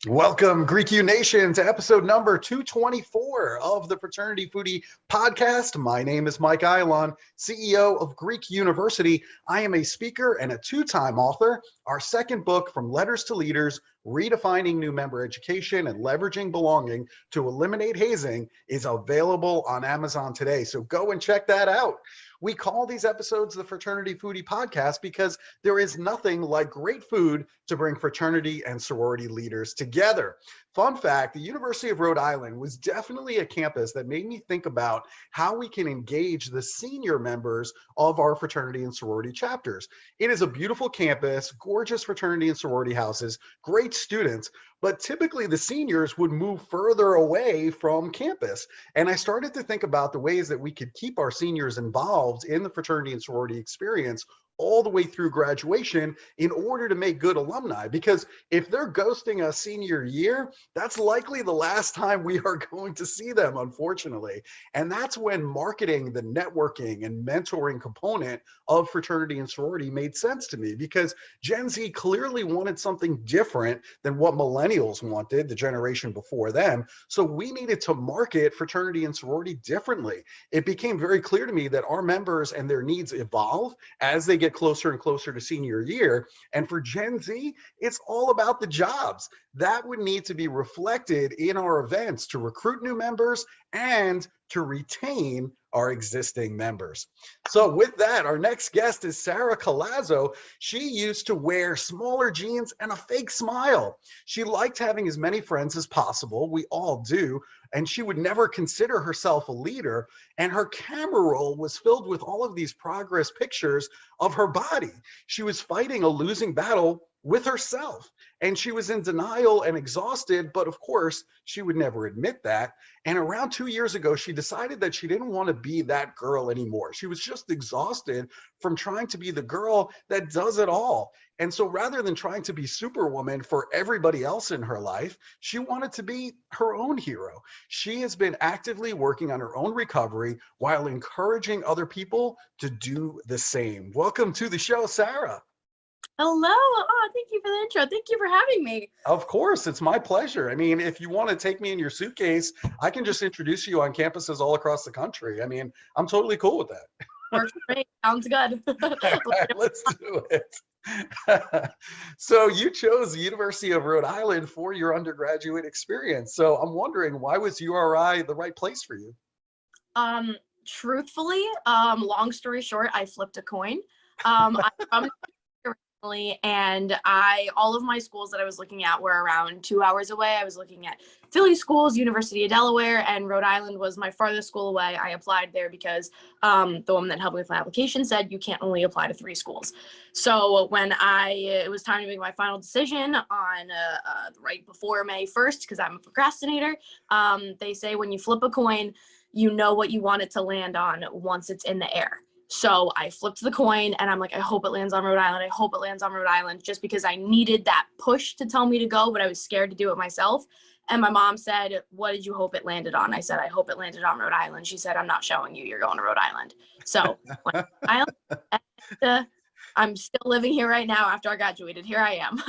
Welcome, Greek U Nation, to episode number 224 of the Fraternity Foodie Podcast. My name is Mike Eilon, CEO of Greek University. I am a speaker and a two-time author. Our second book, From Letters to Leaders, Redefining New Member Education and Leveraging Belonging to Eliminate Hazing, is available on Amazon today. So go and check that out. We call these episodes the Fraternity Foodie Podcast because there is nothing like great food to bring fraternity and sorority leaders together. Fun fact, the University of Rhode Island was definitely a campus that made me think about how we can engage the senior members of our fraternity and sorority chapters. It is a beautiful campus, gorgeous fraternity and sorority houses, great students, but typically the seniors would move further away from campus. And I started to think about the ways that we could keep our seniors involved in the fraternity and sorority experience all the way through graduation in order to make good alumni. Because if they're ghosting us senior year, that's likely the last time we are going to see them, unfortunately. And that's when marketing, the networking and mentoring component of fraternity and sorority made sense to me, because Gen Z clearly wanted something different than what millennials wanted, the generation before them. So we needed to market fraternity and sorority differently. It became very clear to me that our members and their needs evolve as they get closer and closer to senior year. And for Gen Z, it's all about the jobs. That would need to be reflected in our events to recruit new members and to retain our existing members. So with that, our next guest is Sarah Callazzo. She used to wear smaller jeans and a fake smile. She liked having as many friends as possible. We all do. And she would never consider herself a leader. And her camera roll was filled with all of these progress pictures of her body. She was fighting a losing battle with herself, and she was in denial and exhausted, but of course she would never admit that. And around 2 years ago, she decided that she didn't want to be that girl anymore. She was just exhausted from trying to be the girl that does it all. And so rather than trying to be superwoman for everybody else in her life, she wanted to be her own hero. She has been actively working on her own recovery while encouraging other people to do the same. Welcome to the show, Sarah. Hello. Oh, thank you for the intro. Thank you for having me. Of course, it's my pleasure. I mean, if you want to take me in your suitcase, I can just introduce you on campuses all across the country. I mean, I'm totally cool with that. Works great. Sounds good. Let's do it. So you chose the University of Rhode Island for your undergraduate experience. So I'm wondering, why was URI the right place for you? Truthfully, long story short, I flipped a coin. I'm from originally, and all of my schools that I was looking at were around 2 hours away. I was looking at Philly schools, University of Delaware, and Rhode Island was my farthest school away. I applied there because the woman that helped me with my application said you can't only apply to 3 schools. So when it was time to make my final decision on right before May 1st, because I'm a procrastinator, they say when you flip a coin, you know what you want it to land on once it's in the air. So I flipped the coin and I'm like, I hope it lands on Rhode Island. I hope it lands on Rhode Island, just because I needed that push to tell me to go, but I was scared to do it myself. And my mom said, what did you hope it landed on? I said, I hope it landed on Rhode Island. She said, I'm not showing you. You're going to Rhode Island. So I'm still living here right now after I graduated. Here I am.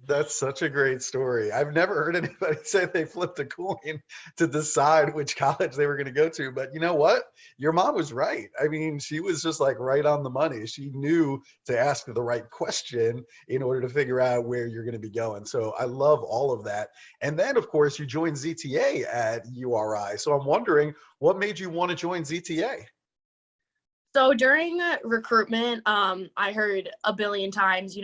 That's such a great story. I've never heard anybody say they flipped a coin to decide which college they were going to go to. But you know what? Your mom was right. I mean, she was just like right on the money. She knew to ask the right question in order to figure out where you're going to be going. So I love all of that. And then, of course, you joined ZTA at URI. So I'm wondering, what made you want to join ZTA? So during recruitment, I heard a billion times,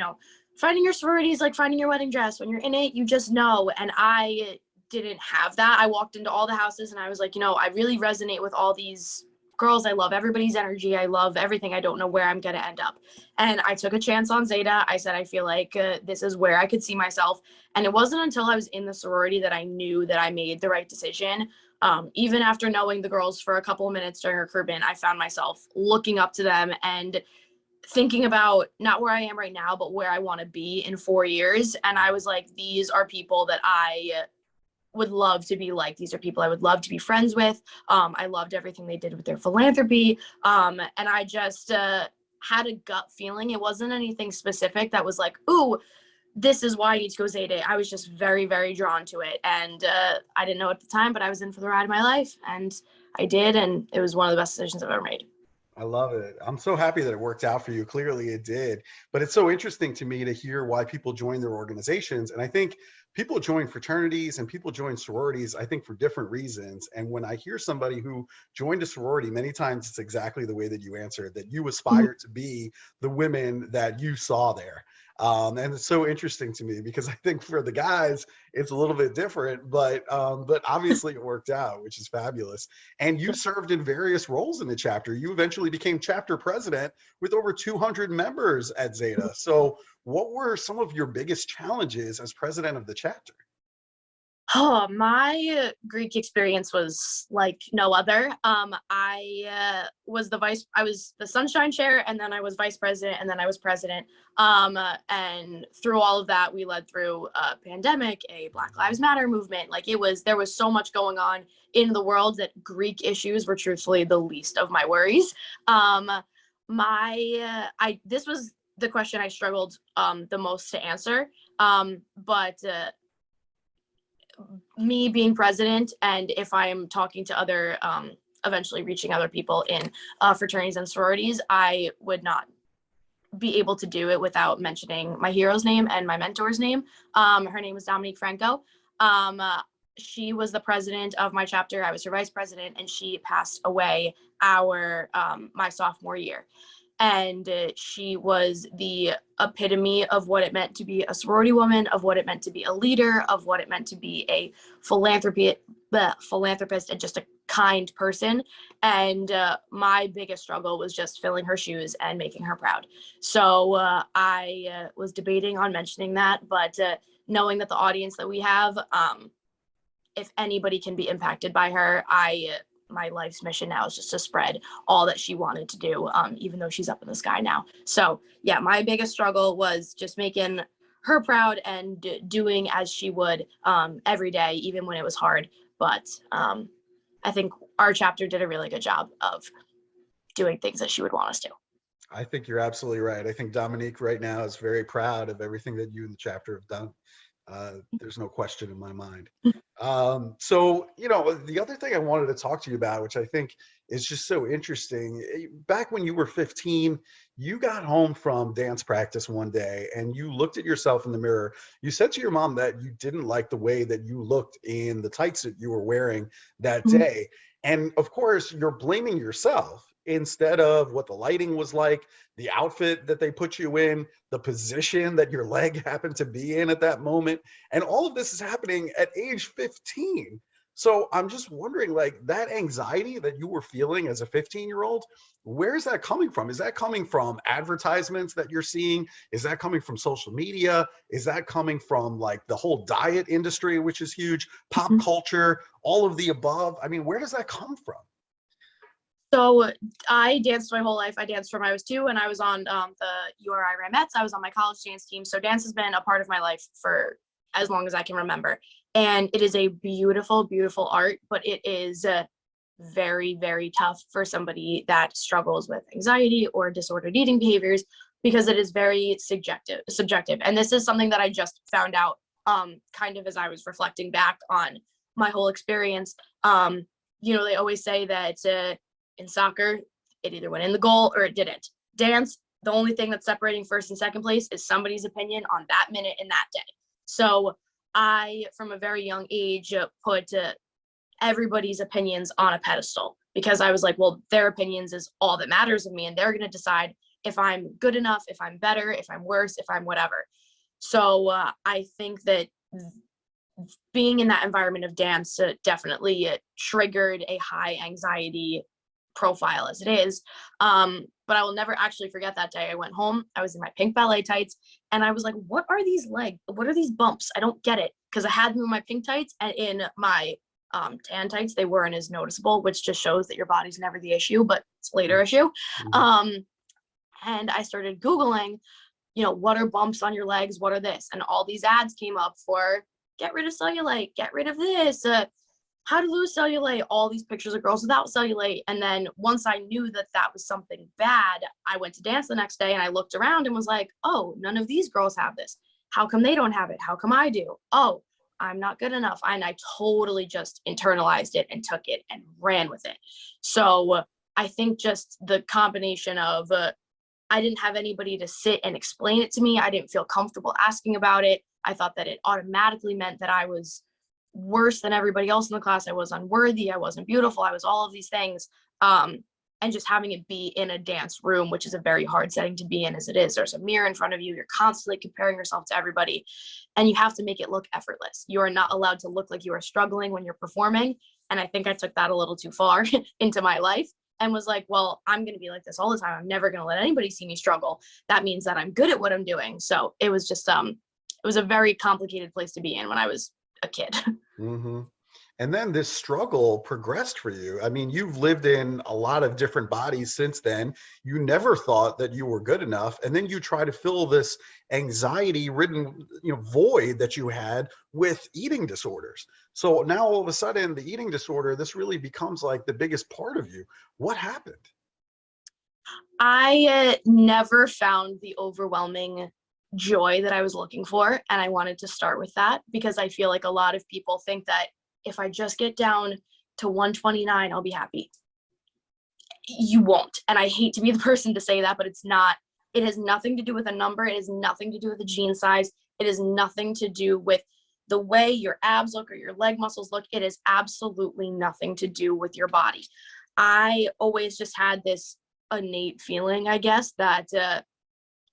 finding your sorority is like finding your wedding dress. When you're in it, you just know. And I didn't have that. I walked into all the houses and I was like, I really resonate with all these girls. I love everybody's energy. I love everything. I don't know where I'm going to end up. And I took a chance on Zeta. I said, I feel like this is where I could see myself. And it wasn't until I was in the sorority that I knew that I made the right decision. Even after knowing the girls for a couple of minutes during recruitment, I found myself looking up to them and thinking about not where I am right now, but where I want to be in 4 years. And I was like, these are people that I would love to be like. These are people I would love to be friends with. I loved everything they did with their philanthropy. And I just had a gut feeling. It wasn't anything specific that was like, ooh, this is why I need to go Zeta. I was just very, very drawn to it. And I didn't know at the time, but I was in for the ride of my life. And I did. And it was one of the best decisions I've ever made. I love it. I'm so happy that it worked out for you. Clearly it did. But it's so interesting to me to hear why people join their organizations. And I think people join fraternities and people join sororities, I think, for different reasons. And when I hear somebody who joined a sorority, many times it's exactly the way that you answered, that you aspired to be the women that you saw there. And it's so interesting to me because I think for the guys, it's a little bit different, but obviously it worked out, which is fabulous. And you served in various roles in the chapter. You eventually became chapter president with over 200 members at Zeta. So what were some of your biggest challenges as president of the chapter? Oh, my Greek experience was like no other. I was the sunshine chair, and then I was vice president, and then I was president. And through all of that, we led through a pandemic, a Black Lives Matter movement. Like there was so much going on in the world that Greek issues were truthfully the least of my worries. This was the question I struggled the most to answer. But me being president, and if I am talking to other, eventually reaching other people in fraternities and sororities, I would not be able to do it without mentioning my hero's name and my mentor's name. Her name was Dominique Franco. She was the president of my chapter. I was her vice president, and she passed away my sophomore year. And she was the epitome of what it meant to be a sorority woman, of what it meant to be a leader, of what it meant to be a philanthropist, and just a kind person. And my biggest struggle was just filling her shoes and making her proud. So I was debating on mentioning that, but knowing that the audience that we have, if anybody can be impacted by her, my life's mission now is just to spread all that she wanted to do, even though she's up in the sky now. So yeah, my biggest struggle was just making her proud and doing as she would every day, even when it was hard. But I think our chapter did a really good job of doing things that she would want us to. I think you're absolutely right. I think Dominique right now is very proud of everything that you and the chapter have done. There's no question in my mind. So, the other thing I wanted to talk to you about, which I think is just so interesting, back when you were 15, you got home from dance practice one day and you looked at yourself in the mirror. You said to your mom that you didn't like the way that you looked in the tights that you were wearing that day. And of course, you're blaming yourself instead of what the lighting was like, the outfit that they put you in, the position that your leg happened to be in at that moment. And all of this is happening at age 15. So I'm just wondering, like, that anxiety that you were feeling as a 15-year-old, where is that coming from? Is that coming from advertisements that you're seeing? Is that coming from social media? Is that coming from like the whole diet industry, which is huge, pop culture, all of the above? I mean, where does that come from? So I danced my whole life. I danced from I was 2, and I was on the URI Ramettes. I was on my college dance team. So dance has been a part of my life for as long as I can remember. And it is a beautiful, beautiful art, but it is very, very tough for somebody that struggles with anxiety or disordered eating behaviors, because it is very subjective. And this is something that I just found out kind of as I was reflecting back on my whole experience. They always say that in soccer, it either went in the goal or it didn't. Dance, the only thing that's separating first and second place is somebody's opinion on that minute in that day. So I, from a very young age, put everybody's opinions on a pedestal, because I was like, well, their opinions is all that matters of me, and they're going to decide if I'm good enough, if I'm better, if I'm worse, if I'm whatever. So I think that being in that environment of dance definitely triggered a high anxiety profile as it is. But I will never actually forget that day. I went home, I was in my pink ballet tights, and I was like, what are these legs? What are these bumps? I don't get it. Because I had them in my pink tights, and in my tan tights, they weren't as noticeable, which just shows that your body's never the issue, but it's a later issue. And I started Googling, what are bumps on your legs? What are this? And all these ads came up for get rid of cellulite, get rid of this, how to lose cellulite, all these pictures of girls without cellulite. And then once I knew that that was something bad, I went to dance the next day and I looked around and was like, oh, none of these girls have this. How come they don't have it? How come I do? Oh, I'm not good enough. And I totally just internalized it and took it and ran with it. So I think just the combination of I didn't have anybody to sit and explain it to me. I didn't feel comfortable asking about it. I thought that it automatically meant that I was worse than everybody else in the class. I was unworthy. I wasn't beautiful. I was all of these things. And just having it be in a dance room, which is a very hard setting to be in as it is. There's a mirror in front of you. You're constantly comparing yourself to everybody, and you have to make it look effortless. You are not allowed to look like you are struggling when you're performing. And I think I took that a little too far into my life and was like, well, I'm going to be like this all the time. I'm never going to let anybody see me struggle. That means that I'm good at what I'm doing. So it was just, it was a very complicated place to be in when I was a kid. Mm-hmm. And then this struggle progressed for you. I mean, you've lived in a lot of different bodies since then. You never thought that you were good enough. And then you try to fill this anxiety-ridden, void that you had with eating disorders. So now all of a sudden, the eating disorder, this really becomes like the biggest part of you. What happened? I never found the overwhelming joy that I was looking for. And I wanted to start with that because I feel like a lot of people think that if I just get down to 129, I'll be happy. You won't. And I hate to be the person to say that, but it's not. It has nothing to do with a number. It has nothing to do with the jean size. It has nothing to do with the way your abs look or your leg muscles look. It has absolutely nothing to do with your body. I always just had this innate feeling, I guess, that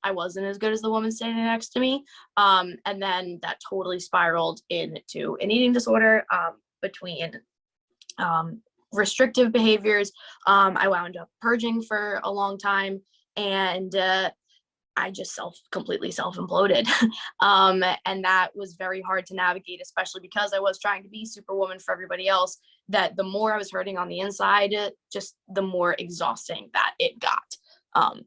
I wasn't as good as the woman standing next to me. And then that totally spiraled into an eating disorder between restrictive behaviors. I wound up purging for a long time, and I just completely self-imploded. And that was very hard to navigate, especially because I was trying to be superwoman for everybody else, that the more I was hurting on the inside, just the more exhausting that it got.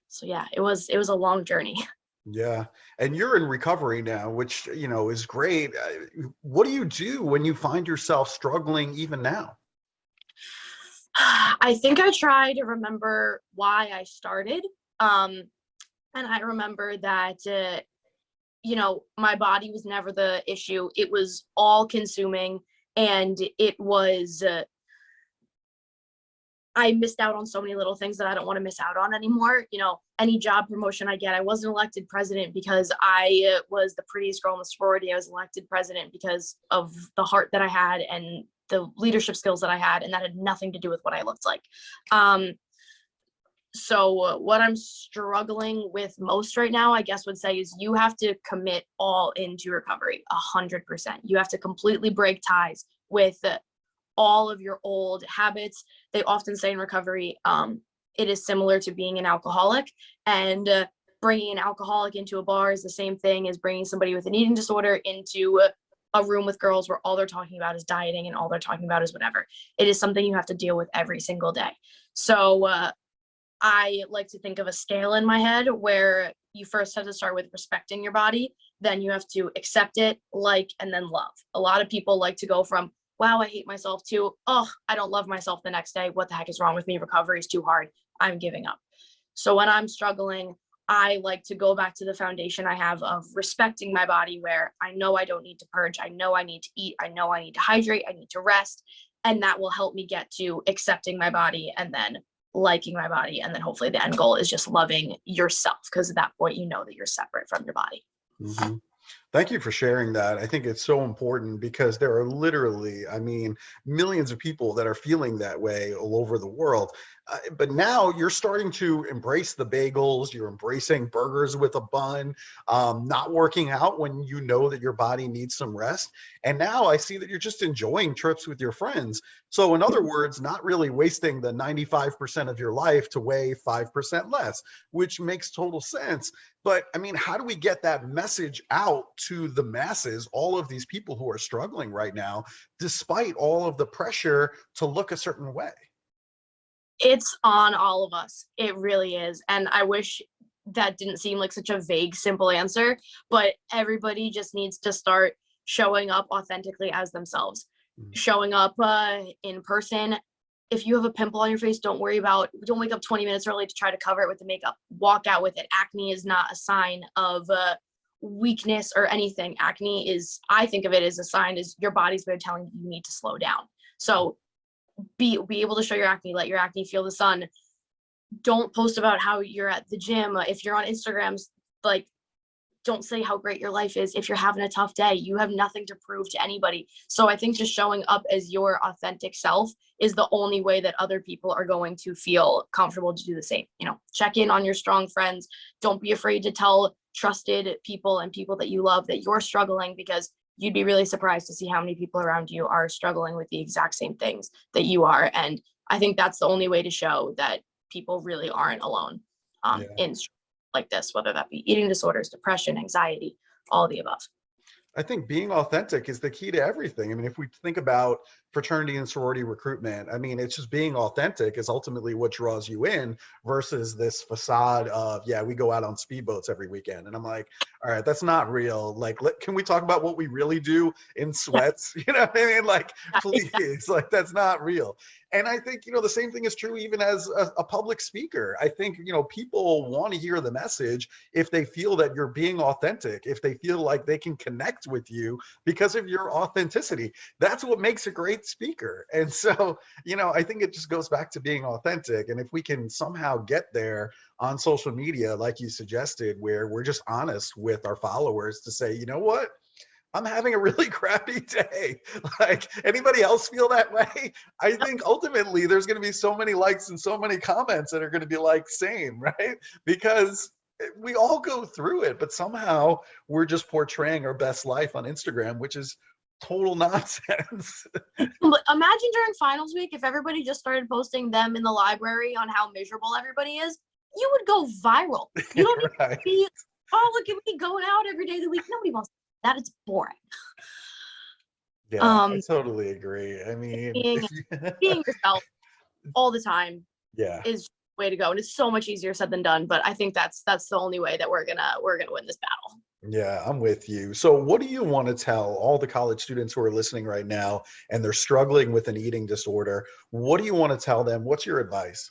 So yeah, it was a long journey. Yeah. And you're in recovery now, which, is great. What do you do when you find yourself struggling even now? I think I try to remember why I started. And I remember that, my body was never the issue. It was all consuming, and it was, I missed out on so many little things that I don't want to miss out on anymore. Any job promotion I get, I wasn't elected president because I was the prettiest girl in the sorority. I was elected president because of the heart that I had and the leadership skills that I had, and that had nothing to do with what I looked like. So what I'm struggling with most right now, I guess would say, is you have to commit all into recovery, 100%. You have to completely break ties with all of your old habits. They often say in recovery, it is similar to being an alcoholic, and bringing an alcoholic into a bar is the same thing as bringing somebody with an eating disorder into a room with girls where all they're talking about is dieting and all they're talking about is whatever. It is something you have to deal with every single day. So I like to think of a scale in my head where you first have to start with respecting your body, then you have to accept it, and then love. A lot of people like to go from, wow, I hate myself, to, oh, I don't love myself the next day. What the heck is wrong with me? Recovery is too hard. I'm giving up. So when I'm struggling, I like to go back to the foundation I have of respecting my body, where I know I don't need to purge. I know I need to eat. I know I need to hydrate. I need to rest. And that will help me get to accepting my body and then liking my body. And then hopefully the end goal is just loving yourself, because at that point, you know that you're separate from your body. Mm-hmm. Thank you for sharing that. I think it's so important because there are literally, millions of people that are feeling that way all over the world. But now you're starting to embrace the bagels, you're embracing burgers with a bun, not working out when you know that your body needs some rest. And now I see that you're just enjoying trips with your friends. So in other words, not really wasting the 95% of your life to weigh 5% less, which makes total sense. But how do we get that message out to the masses, all of these people who are struggling right now, despite all of the pressure to look a certain way? It's on all of us. It really is. And I wish that didn't seem like such a vague, simple answer, but everybody just needs to start showing up authentically as themselves, showing up in person. If you have a pimple on your face, don't wake up 20 minutes early to try to cover it with the makeup. Walk out with it. Acne is not a sign of weakness or anything. Acne is, I think of it as a sign, is your body's way of telling you need to slow down. So be able to show your acne, let your acne feel the sun. Don't post about how you're at the gym. If you're on Instagrams, like, don't say how great your life is. If you're having a tough day, you have nothing to prove to anybody. So I think just showing up as your authentic self is the only way that other people are going to feel comfortable to do the same. You know, check in on your strong friends. Don't be afraid to tell trusted people and people that you love that you're struggling, because you'd be really surprised to see how many people around you are struggling with the exact same things that you are. And I think that's the only way to show that people really aren't alone in like this, whether that be eating disorders, depression, anxiety, all the above. I think being authentic is the key to everything. I mean, if we think about fraternity and sorority recruitment, I mean, it's just being authentic is ultimately what draws you in versus this facade of, yeah, we go out on speedboats every weekend. And I'm like, all right, that's not real. Like, can we talk about what we really do in sweats? You know what I mean? Like, please, like, that's not real. And I think, the same thing is true even as a public speaker. I think, people want to hear the message if they feel that you're being authentic, if they feel like they can connect with you because of your authenticity. That's what makes a great speaker. And so, I think it just goes back to being authentic. And if we can somehow get there on social media, like you suggested, where we're just honest with our followers to say, you know what? I'm having a really crappy day. Like, anybody else feel that way? I think ultimately there's going to be so many likes and so many comments that are going to be like, same, right? Because we all go through it, but somehow we're just portraying our best life on Instagram, which is total nonsense. Imagine during finals week, if everybody just started posting them in the library on how miserable everybody is, you would go viral. You don't need to be, oh, look at me going out every day of the week. Nobody wants that. It's boring. Yeah, I totally agree. I mean, being yourself all the time is the way to go, and it's so much easier said than done. But I think that's the only way that we're gonna win this battle. Yeah, I'm with you. So what do you want to tell all the college students who are listening right now and they're struggling with an eating disorder? What do you want to tell them? What's your advice?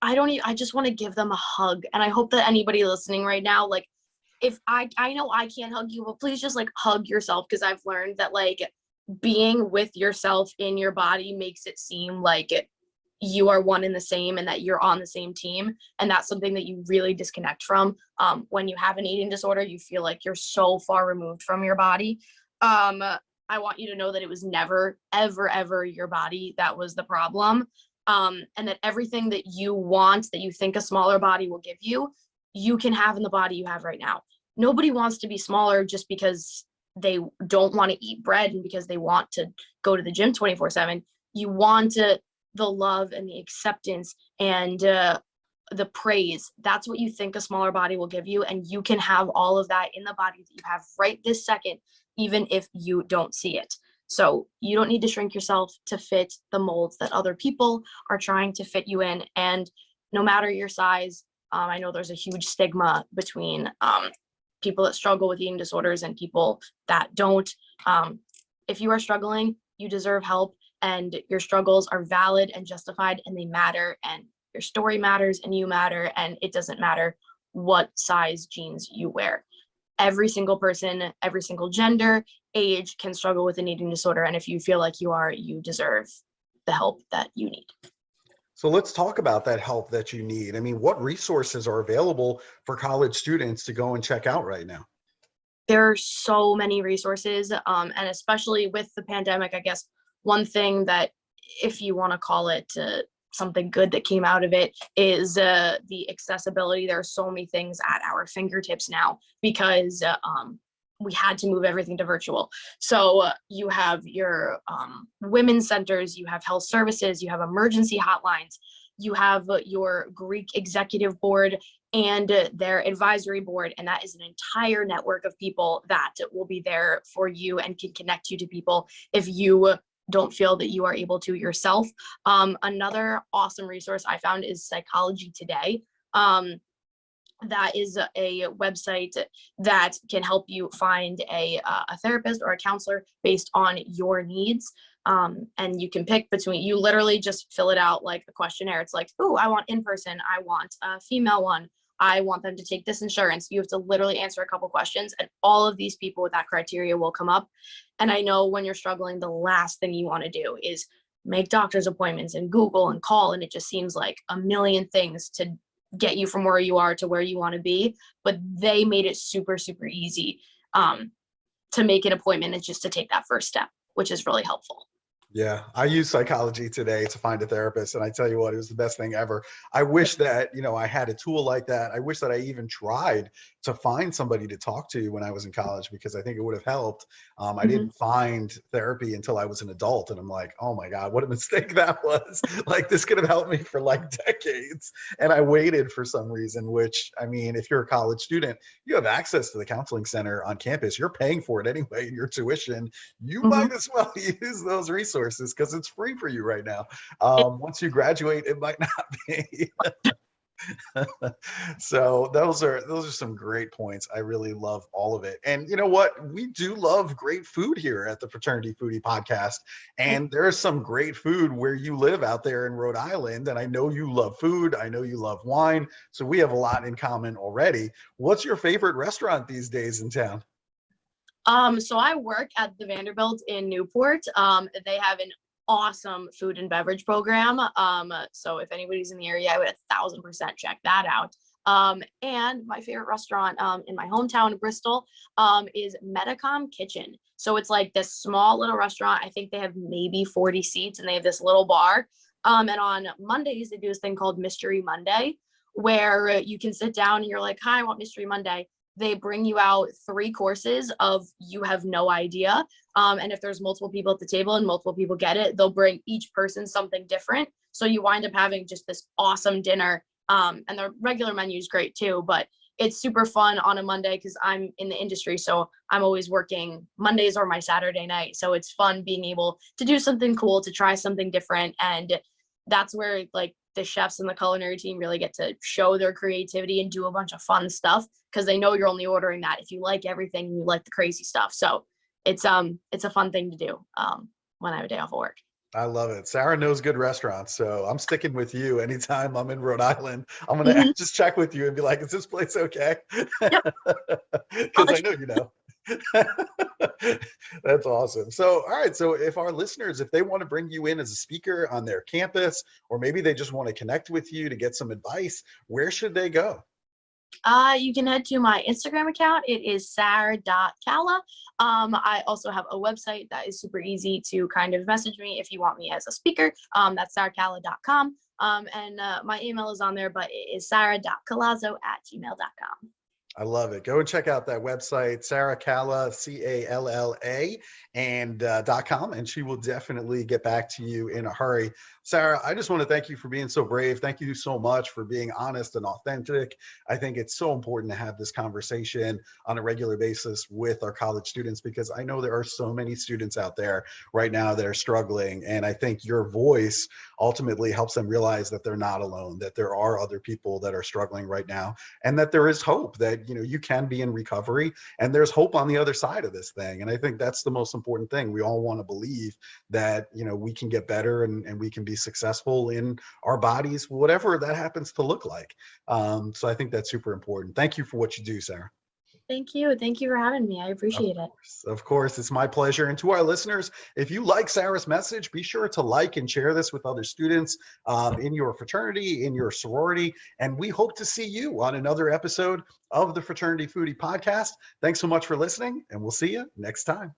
I just want to give them a hug. And I hope that anybody listening right now, like, if I know I can't hug you, but please just like hug yourself, because I've learned that like being with yourself in your body makes it seem like you are one and the same and that you're on the same team. And that's something that you really disconnect from. When you have an eating disorder, you feel like you're so far removed from your body. I want you to know that it was never, ever, ever your body that was the problem. And that everything that you want, that you think a smaller body will give you, you can have in the body you have right now. Nobody wants to be smaller just because they don't want to eat bread and because they want to go to the gym 24/7. You want the love and the acceptance and the praise. That's what you think a smaller body will give you. And you can have all of that in the body that you have right this second, even if you don't see it. So you don't need to shrink yourself to fit the molds that other people are trying to fit you in. And no matter your size, I know there's a huge stigma between people that struggle with eating disorders and people that don't. If you are struggling, you deserve help, and your struggles are valid and justified, and they matter, and your story matters, and you matter, and it doesn't matter what size jeans you wear. Every single person, every single gender, age can struggle with an eating disorder, and if you feel like you deserve the help that you need. So let's talk about that help that you need. I mean, what resources are available for college students to go and check out right now? There are so many resources, and especially with the pandemic, I guess one thing that, if you want to call it something good that came out of it, is the accessibility. There are so many things at our fingertips now because we had to move everything to virtual. So you have your women's centers, you have health services, you have emergency hotlines, you have your Greek executive board and their advisory board. And that is an entire network of people that will be there for you and can connect you to people if you don't feel that you are able to yourself. Another awesome resource I found is Psychology Today. that is a website that can help you find a therapist or a counselor based on your needs. And you can pick between, you literally just fill it out like a questionnaire. It's like, oh, I want in person, I want a female one, I want them to take this insurance. You have to literally answer a couple questions, and all of these people with that criteria will come up. And I know when you're struggling, the last thing you want to do is make doctor's appointments and Google and call, and it just seems like a million things to get you from where you are to where you want to be. But they made it super, super easy to make an appointment and just to take that first step, which is really helpful. Yeah, I use Psychology Today to find a therapist, and I tell you what, it was the best thing ever. I wish that, I had a tool like that. I wish that I even tried to find somebody to talk to when I was in college, because I think it would have helped. I didn't find therapy until I was an adult, and I'm like, oh my God, what a mistake that was. Like, this could have helped me for like decades. And I waited for some reason, which, I mean, if you're a college student, you have access to the counseling center on campus. You're paying for it anyway in your tuition. You might as well use those resources because it's free for you right now. Once you graduate, it might not be. So those are some great points. I really love all of it. And you know what? We do love great food here at the Fraternity Foodie Podcast. And there's some great food where you live out there in Rhode Island. And I know you love food. I know you love wine. So we have a lot in common already. What's your favorite restaurant these days in town? So I work at the Vanderbilt in Newport. They have an awesome food and beverage program. So if anybody's in the area, I would 1,000% check that out. And my favorite restaurant in my hometown, Bristol, is Metacom Kitchen. So it's like this small little restaurant. I think they have maybe 40 seats, and they have this little bar. And on Mondays, they do this thing called Mystery Monday, where you can sit down and you're like, hi, I want Mystery Monday. They bring you out 3 courses of you have no idea. And if there's multiple people at the table and multiple people get it, they'll bring each person something different. So you wind up having just this awesome dinner. And the regular menu is great too, but it's super fun on a Monday because I'm in the industry. So I'm always working. Mondays are my Saturday night. So it's fun being able to do something cool, to try something different. And that's where like the chefs and the culinary team really get to show their creativity and do a bunch of fun stuff, because they know you're only ordering that if you like everything and you like the crazy stuff. So it's a fun thing to do when I have a day off of work. I love it. Sarah knows good restaurants, so I'm sticking with you. Anytime I'm in Rhode Island, I'm going to just check with you and be like, is this place okay? Because I know you know. That's awesome. So, all right. So if our listeners, if they want to bring you in as a speaker on their campus, or maybe they just want to connect with you to get some advice, where should they go? You can head to my Instagram account. It is sarah.calla. I also have a website that is super easy to kind of message me if you want me as a speaker. That's sarahcalla.com. And my email is on there, but it is sarah.callazzo@gmail.com. I love it. Go and check out that website, Sarah Calla, C-A-L-L-A, and .com, and she will definitely get back to you in a hurry. Sarah, I just want to thank you for being so brave. Thank you so much for being honest and authentic. I think it's so important to have this conversation on a regular basis with our college students, because I know there are so many students out there right now that are struggling. And I think your voice ultimately helps them realize that they're not alone, that there are other people that are struggling right now, and that there is hope, that you can be in recovery and there's hope on the other side of this thing. And I think that's the most important thing. We all want to believe that we can get better and we can be successful in our bodies, whatever that happens to look like. So I think that's super important. Thank you for what you do, Sarah. Thank you. Thank you for having me. I appreciate it. Of course, it's my pleasure. And to our listeners, if you like Sarah's message, be sure to like and share this with other students in your fraternity, in your sorority. And we hope to see you on another episode of the Fraternity Foodie Podcast. Thanks so much for listening, and we'll see you next time.